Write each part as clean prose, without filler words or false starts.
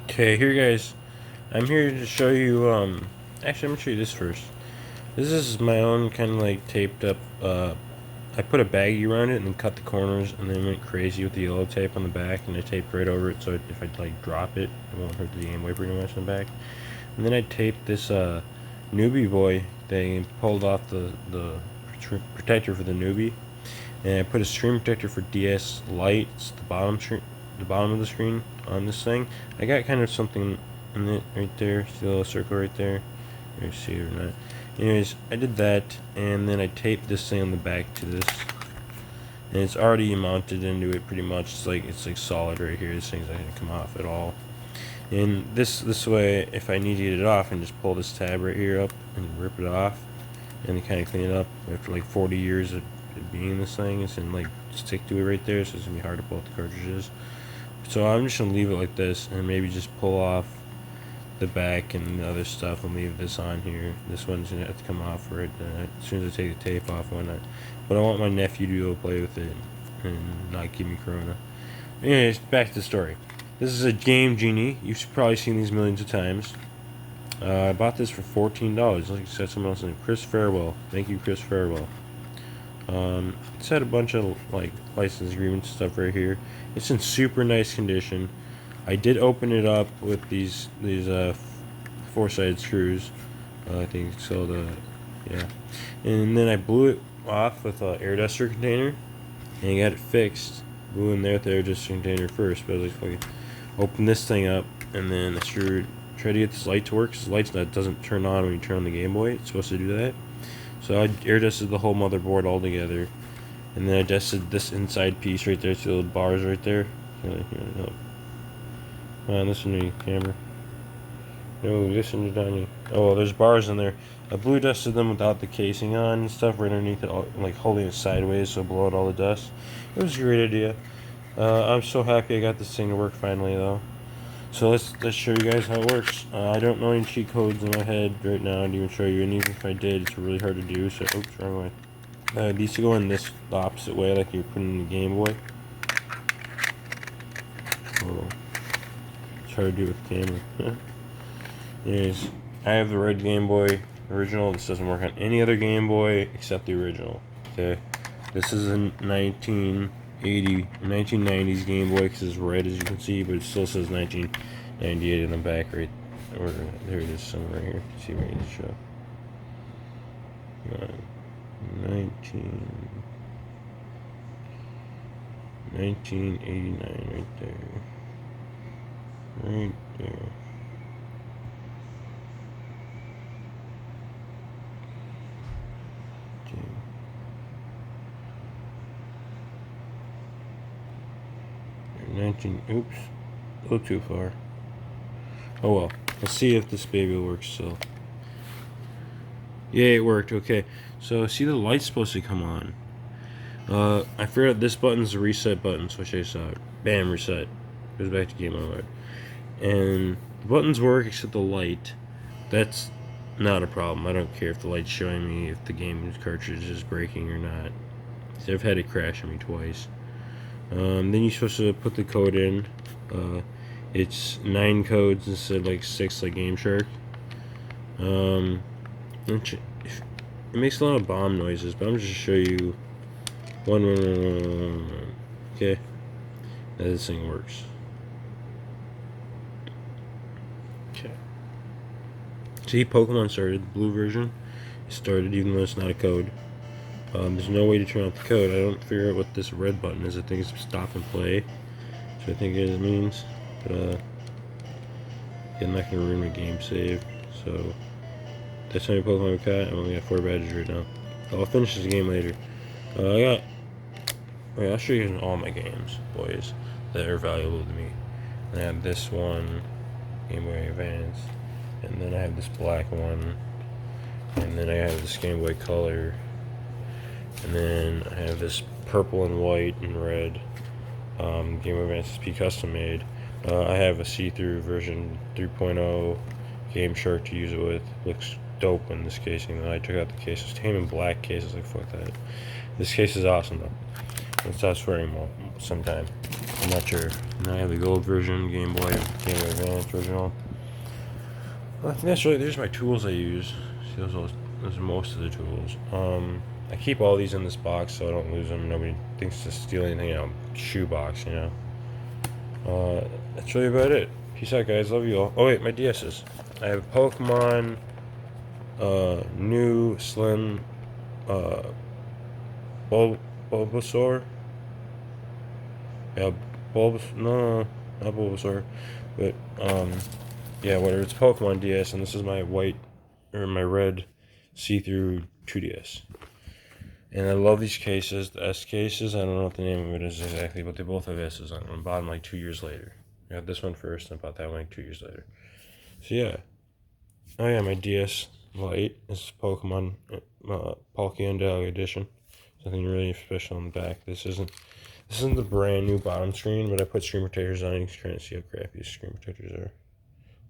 Okay, here guys, I'm here to show you, actually I'm gonna show you this first. This is my own kind of like taped up, I put a baggie around it and then cut the corners and then went crazy with the yellow tape on the back, and I taped right over it so if I like drop it, it won't hurt the Game Boy pretty much on the back. And then I taped this, newbie boy thing and pulled off the protector for the newbie. And I put a screen protector for DS lights, the bottom of the screen on this thing. I got kind of something in it right there. See the little circle right there? You see it or not? Anyways, I did that, and then I taped this thing on the back to this, and it's already mounted into it pretty much. It's like solid right here. This thing's not gonna come off at all. And this way, if I need to get it off, I can just pull this tab right here up and rip it off, and then kind of clean it up. After like 40 years of it being this thing, it's gonna like stick to it right there, so it's gonna be hard to pull out the cartridges. So I'm just gonna leave it like this, and maybe just pull off the back and the other stuff and leave this on here. This one's gonna have to come off right as soon as I take the tape off. Why not? But I want my nephew to be able to play with it and not give me corona. Anyways, back to the story. This is a game Genie. You've probably seen these millions of times. I bought this for $14. Like I said, someone else named Chris Farewell. Thank you, Chris Farewell. It's had a bunch of like license agreements and stuff right here. It's in super nice condition. I did open it up with these four-sided screws. I think so. Yeah, and then I blew it off with an air duster container, and I got it fixed. Blew in there with the air duster container first, but I was like, open this thing up, and then I tried to get this light to work. Cause the light doesn't turn on when you turn on the Game Boy. It's supposed to do that. So I air dusted the whole motherboard all together, and then I dusted this inside piece right there. See the little bars right there. Come on, listen to me, camera. No, listen to Donny. Oh, well, there's bars in there. I blue dusted them without the casing on and stuff right underneath it, like holding it sideways so blow out all the dust. It was a great idea. I'm so happy I got this thing to work finally, though. So let's show you guys how it works. I don't know any cheat codes in my head right now to even show you, and even if I did, it's really hard to do. So, oops, wrong way. These go in the opposite way, like you're putting in the Game Boy. Oh, it's hard to do with the camera. Anyways, I have the red Game Boy original. This doesn't work on any other Game Boy except the original. Okay, this is a 1990s Game Boy because it's red, as you can see, but it still says 1998 in the back, right? Or there it is somewhere right here. See where it is show. 1989 right there. Right there. Okay. 19. Oops. A little too far. Oh well. Let's see if this baby works still. Yeah, it worked. Okay. So see, the light's supposed to come on. I forgot this button's the reset button, so I should saw it. Bam, reset. Goes back to game mode. And the buttons work except the light. That's not a problem. I don't care if the light's showing me if the game cartridge is breaking or not. So I've had it crash on me twice. Then you're supposed to put the code in. It's 9 codes instead of like 6 like Game Shark. It makes a lot of bomb noises, but I'm just gonna show you one. Okay, now this thing works. Okay. See, Pokemon started, blue version. It started even though it's not a code. There's no way to turn off the code. I don't figure out what this red button is. I think it's stop and play. So I think it means. But yeah, I'm not gonna ruin my game save. So that's how many Pokemon I've got. I only got 4 badges right now. I'll finish this game later. Wait, I'll show you all my games, boys, that are valuable to me. I have this one, Game Boy Advance, and then I have this black one, and then I have this Game Boy Color, and then I have this purple and white and red Game Boy Advance SP custom made. I have a see-through version 3.0 Game Shark to use it with. Looks dope in this casing. Then I took out the case. It came in black cases. Like, fuck that. This case is awesome though. Let's stop swearing more sometime. I'm not sure. Now I have the gold version Game Boy Advance it's original. Well, I think that's really, there's my tools I use. See, those are most of the tools. I keep all these in this box so I don't lose them. Nobody thinks to steal anything out of a shoe box, you know. That's really about it. Peace out, guys. Love you all. Oh, wait, my DS's. I have Pokemon, new Slim, uh, Bulbasaur. Yeah, no, not Bulbasaur. But, yeah, whatever. It's Pokemon DS, and this is my white, or my red see-through 2DS. And I love these cases, the S cases. I don't know what the name of it is exactly, but they both have S's on them. I bought them like 2 years later. I got this one first, and I bought that one like 2 years later. So yeah. Oh yeah, my DS Lite. This is Pokemon Palkia Daily Edition. Nothing really special on the back. This isn't the brand new bottom screen, but I put screen protectors on. You can try and see how crappy screen protectors are.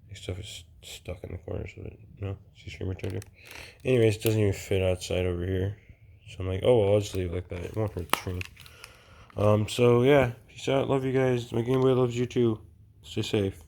This stuff is stuck in the corners of it. No, see screen protector. Anyways, it doesn't even fit outside over here. So I'm like, oh well, I'll just leave it like that. It won't hurt the screen. So yeah, peace out. Love you guys. My Game Boy loves you too. Stay safe.